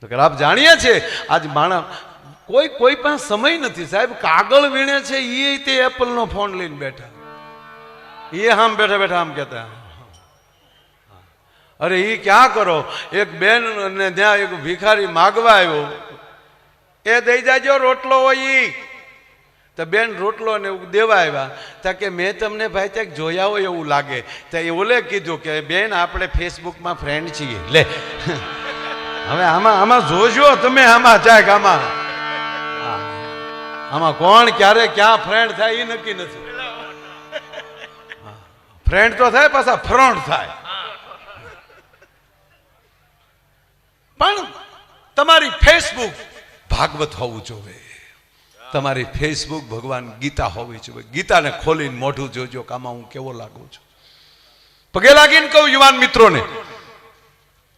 તો આપ જાણીએ છીએ આજ માણસ કોઈ પાસે સમય નથી સાહેબ. કાગળ વીણે છે એ તે એપલનો ફોન લઈને બેઠા, એ આમ બેઠા બેઠા આમ કહેતા, અરે એ ક્યાં કરો. એક બેન ને ત્યાં એક ભિખારી માગવા આવ્યો, એ દઈ જાજો રોટલો હોય ઈ. તો બેન રોટલો ને એવું દેવા આવ્યા. તા કે મેં તમને ભાઈ ત્યાં જોયા હોય એવું લાગે. તો એ ઓલે કીધું કે બેન આપણે ફેસબુકમાં ફ્રેન્ડ છીએ. લે હવે આમાં જોજો તમે, આમાં ચાક આમાં કોણ ક્યારે ક્યાં ફ્રેન્ડ થાય એ નક્કી નથી. ફ્રેન્ડ તો થાય પાછા ફ્રન્ટ થાય. પણ તમારી ફેસબુક ભાગવત હોવું જોઈએ, તમારી ફેસબુક ભગવાન ગીતા હોવી જોઈએ. ગીતાને ખોલીને મોઢું જોજો કે આમાં હું કેવો લાગુ છું. પગે લાગીને કહું યુવાન મિત્રોને,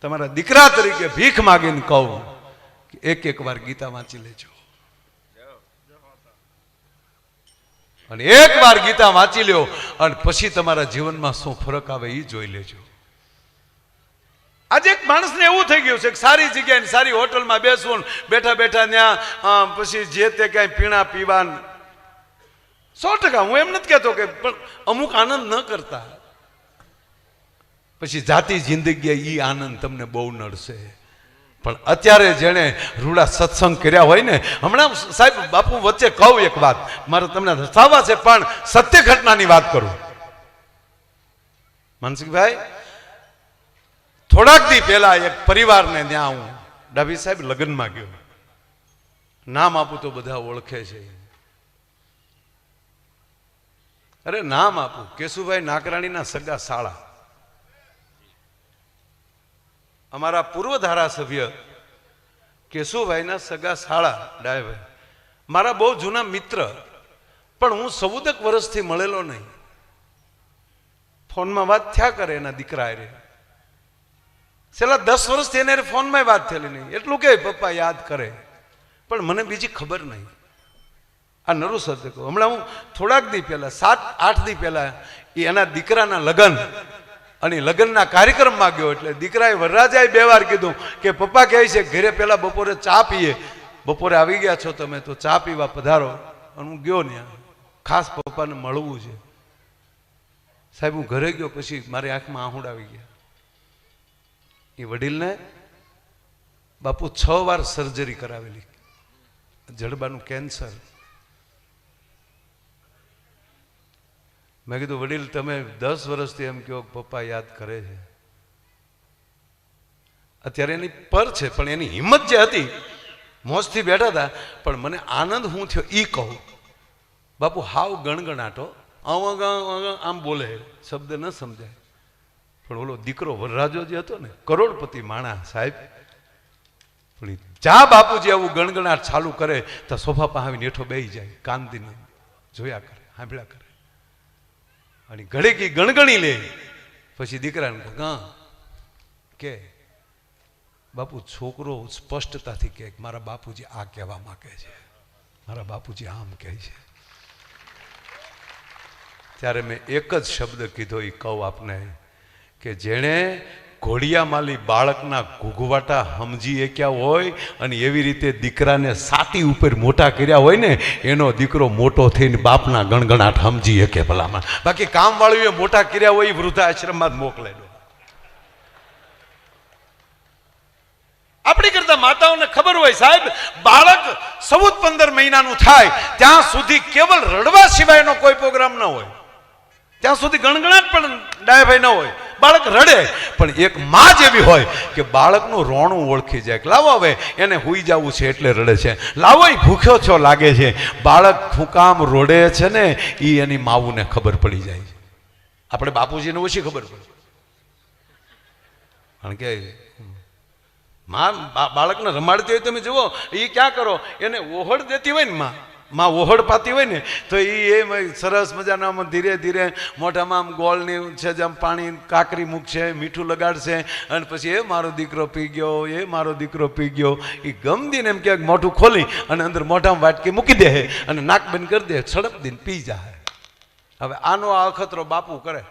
તમારા દીકરા તરીકે ભીખ માગીને કહું કે એક વાર ગીતા વાંચી લેજો. અને એક વાર ગીતા વાંચી લ્યો અને પછી તમારા જીવનમાં શું ફરક આવે એ જોઈ લેજો. આજે એક માણસને એવું થઈ ગયું છે કે સારી જગ્યાએ સારી હોટલમાં બેસવું, બેઠા બેઠા ત્યાં પછી જે તે ક્યાંય પીણા પીવા. 100% હું એમ નથી કહેતો કે, પણ અમુક આનંદ ન કરતા પછી જાતિ જિંદગી એ આનંદ તમને બહુ નડશે. પણ અત્યારે જેણે રૂડા સત્સંગ કર્યા હોય ને, હમણાં સાહેબ બાપુ વચ્ચે કહું એક વાત, મારે તમને દર્શાવવા છે પણ સત્ય ઘટનાની વાત કરું. માનસિકભાઈ, થોડાક દી પહેલા એક પરિવારને ત્યાં હું ડાભી સાહેબ લગ્નમાં ગયો. નામ આપું તો બધા ઓળખે છે. અરે નામ આપું, કેશુભાઈ નાકરાણીના સગા સાળા, અમારા પૂર્વ ધારાસભ્ય કેશુભાઈના સગા સાળા ડાયભાઈ, મારા બહુ જૂના મિત્ર. પણ હું 14 વર્ષથી મળેલો નહીં. ફોનમાં વાત થયા કરે એના દીકરા હારે. છેલ્લા 10 વર્ષથી એને ફોનમાં વાત થયેલી નહીં. એટલું કે પપ્પા યાદ કરે, પણ મને બીજી ખબર નહીં. આ નરું સત્ય કહું, હમણાં હું થોડાક દી પહેલા 7-8 દી પહેલા એના દીકરાના લગ્ન અને લગ્નના કાર્યક્રમમાં ગયો. એટલે દીકરાએ વરરાજાએ 2 વાર કીધું કે પપ્પા કહે છે ઘરે પહેલા બપોરે ચા પીએ. બપોરે આવી ગયા છો તમે તો ચા પીવા પધારો. અને હું ગયો ને, ખાસ પપ્પાને મળવું છે. સાહેબ હું ઘરે ગયો પછી મારી આંખમાં આહુડ આવી ગયા. એ વડીલને બાપુ 6 વાર સર્જરી કરાવેલી, જડબાનું કેન્સર. મેં કીધું વડીલ તમે 10 વર્ષથી એમ કહો પપ્પા યાદ કરે છે. અત્યારે એની પર છે પણ એની હિંમત જે હતી, મોજથી બેઠા હતા. પણ મને આનંદ હું થયો એ કહું. બાપુ હાવ ગણગણાટો, આમ બોલે, શબ્દ ન સમજાય. પણ ઓલો દીકરો વરરાજો જે હતો ને, કરોડપતિ માણા સાહેબ, પણ જા બાપુજી આવું ગણગણાટ ચાલુ કરે તો સોફા પાસે આવીને હેઠો બેસી જાય, કાંદીને જોયા કરે, સાંભળ્યા કરે. અને ઘડીક ગણગણી લે. પછી દીકરાને કે બાપુ છોકરો સ્પષ્ટતાથી કે મારા બાપુજી આ કહેવા માંગે છે, મારા બાપુજી આમ કહે છે. ત્યારે મેં એક જ શબ્દ કીધો, એ કહું આપને, કે જેણે ઘોડિયામાલી બાળકના ઘૂઘવાટા સમજી શક્યા હોય અને એવી રીતે દીકરાને સાતી ઉપર મોટા કર્યા હોય ને, એનો દીકરો મોટો થઈને બાપના ગણગણાટ સમજી શકે ભલામાં. બાકી કામવાળીએ મોટા કર્યા હોય એ વૃદ્ધાશ્રમમાં જ મોકલે. આપણી કરતા માતાઓને ખબર હોય સાહેબ, બાળક 14-15 મહિનાનું થાય ત્યાં સુધી કેવલ રડવા સિવાયનો કોઈ પ્રોગ્રામ ન હોય. ત્યાં સુધી ગણગણાટ પણ ડાયાભાઈ ન હોય. બાળક રડે પણ એક માં જેવી હોય કે બાળકનું રોણું ઓળખી જાય. લાવો હવે એને હુઈ જવું છે એટલે રડે છે, લાવો એ ભૂખ્યો છો લાગે છે. બાળક ફૂંકામ રોડે છે ને એ એની માવુને ખબર પડી જાય છે. આપણે બાપુજીને ઓછી ખબર પડે, કારણ કે માં બાળકને રમાડતી હોય. તમે જુઓ એ ક્યાં કરો, એને ઓહળ દેતી હોય ને માં ઓહળ પાતી હોય ને, તો એ સરસ મજાના ધીરે ધીરે મોઢામાં આમ ગોળની છે જેમ પાણી કાકરી મૂકશે, મીઠું લગાડશે, અને પછી એ મારો દીકરો પી ગયો, એ મારો દીકરો પી ગયો. એ ગમદીને એમ ક્યાંક મોઢું ખોલી અને અંદર મોઢામાં વાટકી મૂકી દે અને નાક બંધ કરી દે, સડપ દીને પી જાય. હવે આનો આ અખતરો બાપુ કરે.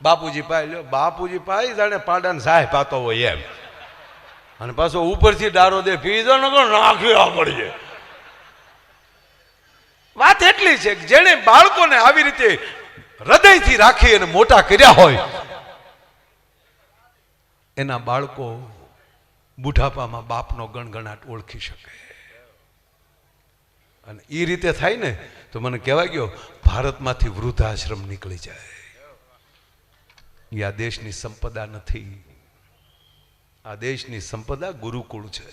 બાપુજી પાય લ્યો, બાપુજી પાય જાણે પાડાને સાહેબ પાતો હોય એમ. અને પાછો ઉપરથી ડારો દે પીધો નકો નાખ્યો પડીએ. વાત એટલી છે કે જેણે બાળકોને આવી રીતે હૃદયથી રાખી અને મોટા કર્યા હોય એના બાળકો બુઢાપામાં બાપનો ગણગણાટ ઓળખી શકે. અને એ રીતે થાય ને તો મને કહેવાય ગયો ભારતમાંથી વૃદ્ધાશ્રમ નીકળી જાય. એ આ દેશની સંપદા નથી. આ દેશની સંપદા ગુરુકુળ છે.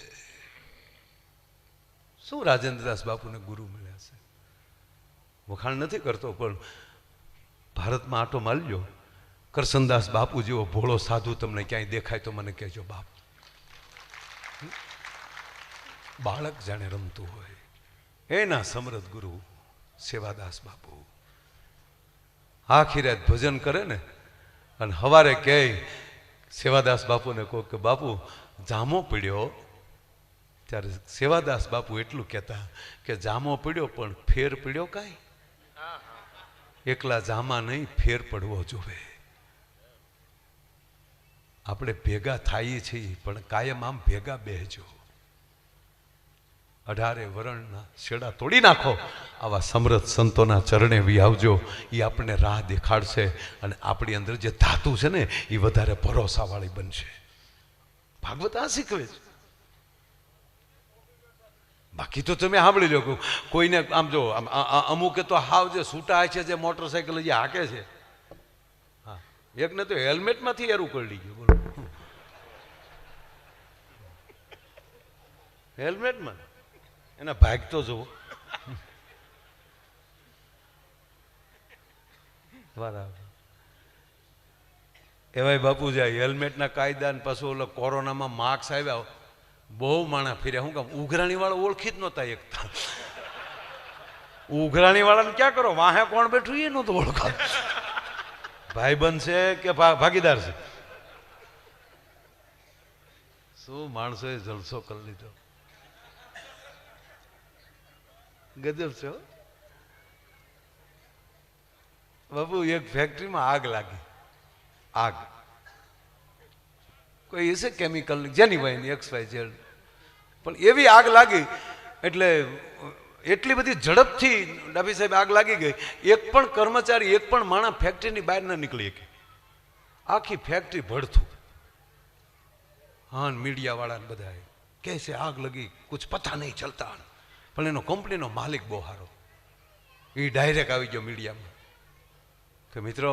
શું રાજેન્દ્રદાસ બાપુને ગુરુ મળ્યા છે? વખાણ નથી કરતો, પણ ભારતમાં આટો મારજો, કરસનદાસ બાપુ જેવો ભોળો સાધુ તમને ક્યાંય દેખાય તો મને કહેજો. બાપ બાળક જાણે રમતું હોય એના સમરથ ગુરુ સેવાદાસ બાપુ આખી રાત ભજન કરે ને અને સવારે કહે સેવાદાસ બાપુને કહો કે બાપુ જામો પડ્યો, ત્યારે સેવાદાસ બાપુ એટલું કહેતા કે જામો પડ્યો પણ ફેર પડ્યો કાંઈ? એકલા જામા નહીં, ફેર પડવો જોવે. આપણે ભેગા થઈએ છીએ પણ કાયમ આમ ભેગા બેહજો. 18 વરણના છેડા તોડી નાખો, આવા સમરથ સંતોના ચરણે વિહાવજો. એ આપણને રાહ દેખાડશે અને આપણી અંદર જે ધાતુ છે ને એ વધારે ભરોસાવાળી બનશે. ભાગવત આ શીખવે છે. બાકી તો તમે સાંભળી લો, કોઈને આમ જો અમુકે તો હાવ જે છૂટા છે, જે મોટરસાયકલ જે હાકે છે, હા, એકને તો હેલ્મેટમાંથી એરું કરી ગયું. બોલો, હેલ્મેટમાં એના ભાગ તો જુઓ. બરાબર. એવાય બાપુ જાય હેલ્મેટના કાયદા ને પાછું ઓલો કોરોનામાં માર્ક્સ આવ્યા, બહુ માણા ફર્યા. શું કામ? ઉઘરાણી વાળા ઓળખી જ નહોતા એકતા. ઉઘરાણી વાળાને ક્યાં કરો, વાહે કોણ બેઠું એ નહોતું ઓળખા. ભાઈબંધ છે કે ભાગીદાર છે? શું માણસોએ જલસો કરી લીધો. ગજબ છે બાપુ. એક ફેક્ટરીમાં આગ લાગી. આગ કોઈ હશે કેમિકલ જેની હોય એની XYZ, પણ એવી આગ લાગી એટલે એટલી બધી ઝડપથી ડાભી સાહેબ આગ લાગી ગઈ, એક પણ કર્મચારી, એક પણ માણસ ફેક્ટરીની બહાર ન નીકળી શકે. આખી ફેક્ટરી ભડથું. હા, મીડિયા વાળાને બધા કહે છે આગ લગી, કુછ પતા નહીં ચલતા. પણ એનો કંપનીનો માલિક બહુ સારો, એ ડાયરેક્ટ આવી ગયો મીડિયામાં કે મિત્રો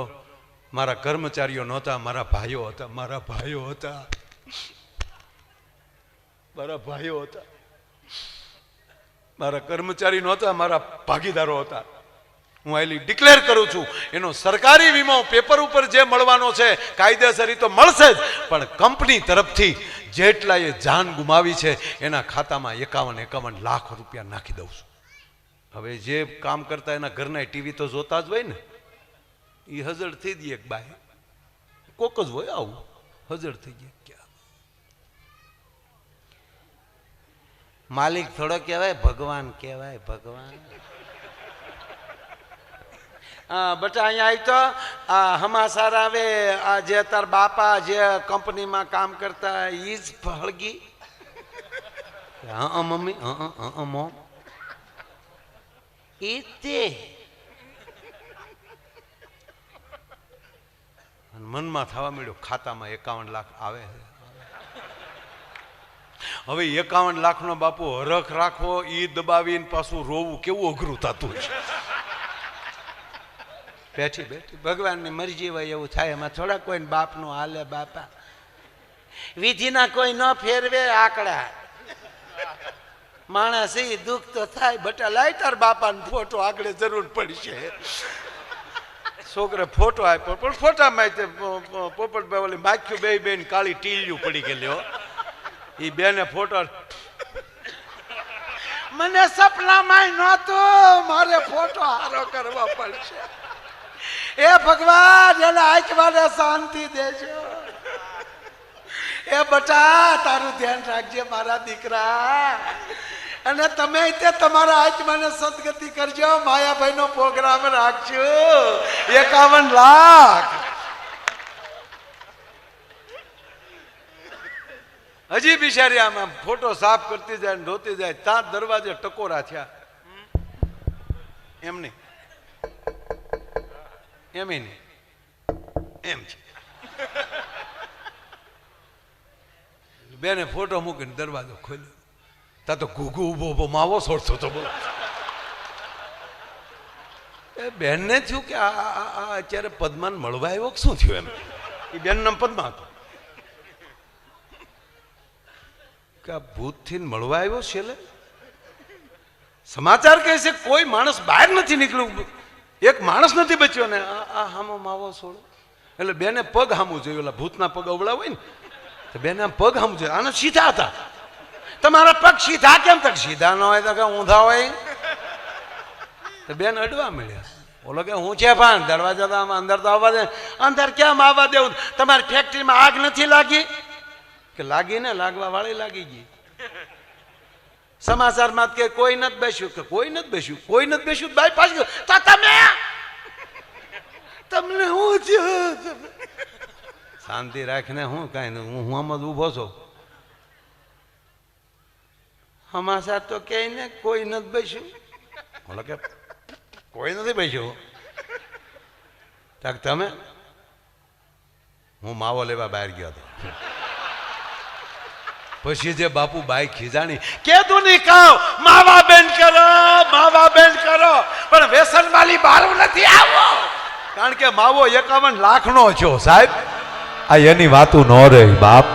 મારા કર્મચારીઓ નહોતા, મારા ભાઈઓ હતા, મારા ભાઈઓ હતા, મારા ભાઈઓ હતા, મારા કર્મચારી નહોતા, મારા ભાગીદારો હતા. હું આલી ડિક્લેર કરું છું, એનો સરકારી વીમો પેપર ઉપર જે મળવાનો છે કાયદેસર તો મળશે જ, પણ કંપની તરફથી જેટલાએ જાન ગુમાવી છે એના ખાતામાં 51 લાખ રૂપિયા નાખી દઉં છું. હવે જે કામ કરતા એના ઘરના ટીવી તો જોતા જ હોય ને, એ હજળ થઈ ગઈ. એક બાય કોક જ હોય આવું, હજળ થઈ ગઈ. ક્યાં માલિક થોડો કહેવાય, ભગવાન કહેવાય. ભગવાન બટા અહીંયા આવી તો હમાસાર આવે. આ જે તાર બાપા જે કંપનીમાં કામ કરતા ઈ જ હળગી. હા મમ્મી, મોમ ઈ તે મનમાં થવા મળ્યો ખાતામાં 51 લાખ આવે. હવે 51 લાખનો બાપુ હરખ રાખવો, ઈ દબાવીને પાછું રોવું કેવું અઘરું થતું છે. બેઠી બેઠી ભગવાનની મરજી હોય એવું થાય. એમાં થોડા કોઈને બાપનું હાલે. બાપા વિધિના કોઈ ન ફેરવે આંકડા. માણસ એ દુઃખ તો થાય. બટા લાય તાર બાપાનો ફોટો, આગળ જરૂર પડશે. છોકરે ફોટો આપ્યો, પણ ફોટામાં પોપટભાઈ ઓલી માખ્યું બે બેન કાળી ટીલિયું પડી ગયેલી. એ બેને ફોટો, મને સપનામાં નહોતું, મારે ફોટો હારો કરવા પડશે. એ ભગવાન એને આંખમાં શાંતિ દેજો. એ બટા તારું ધ્યાન રાખજે મારા દીકરા. અને તમે તે તમારા આત્માને સદગતિ કરજો. માયાભાઈ નો પ્રોગ્રામ રાખજો. 51 લાખ. હજી બિચારી આમાં ફોટો સાફ કરતી જાય ને ધોતી જાય ત્યાં દરવાજે ટકોરા થયા. એમ નહીં, એમ નહીં, એમ છે. બેને ફોટો મૂકીને દરવાજો ખોલ્યો. તા તો ઘૂઘુ ઉભો ઉભો માવો છોડતો તો. બોલો એ બેનને થયું કે આ અત્યારે પદ્માને મળવા આવ્યો કે શું થયું? એમ એ બેન નામ પદ્મા હતો કે આ ભૂતથી મળવા આવ્યો છેલ્લે. સમાચાર કહે છે કોઈ માણસ બહાર નથી નીકળ્યું, એક માણસ નથી બચ્યો ને આ હામો માવો છોડો. એટલે બેને પગ હામું જોયું, એટલે ભૂતના પગ અવળા હોય ને તો બેને આમ પગ હામું જોયું. આને સીધા હતા. તમારા પગ સીધા કેમ? તક સીધા ન હોય તો કે ઊંધા હોય. તો બેન અડવા મળ્યા. બોલો કે હું છે ભાન દરવાજા તો આમાં અંદર તો આવવા દે. અંદર કેમ આવવા દેવું? તમારી ફેક્ટરીમાં આગ નથી લાગી? કે લાગી ને, લાગવા વાળી લાગી ગઈ. સમાચારમાં કે કોઈ નથી બેસ્યું, કે કોઈ નથી બેસ્યું, કોઈ નથી બેસ્યું. બાઈ પાછી ગયો તો તમે તમને હું છે? શાંતિ રાખીને હું કઈ નહીં, હું આમ જ ઉભો છું. સમાચાર તો કે ને કોઈ નથી બેસ્યું. બોલો કે કોઈ નથી બેસ્યું. તમે? હું માવો લેવા બહાર ગયો હતો. પછી જે બાપુ બાઈ ખીજાણી કે તું નહીં કહો માવા બેન કરો, માવા બેન કરો, પણ વ્યસન વાળી બારું નથી આવો. કારણ કે માવો 51 લાખનો છો સાહેબ. આ એની વાતું ન રહી બાપ.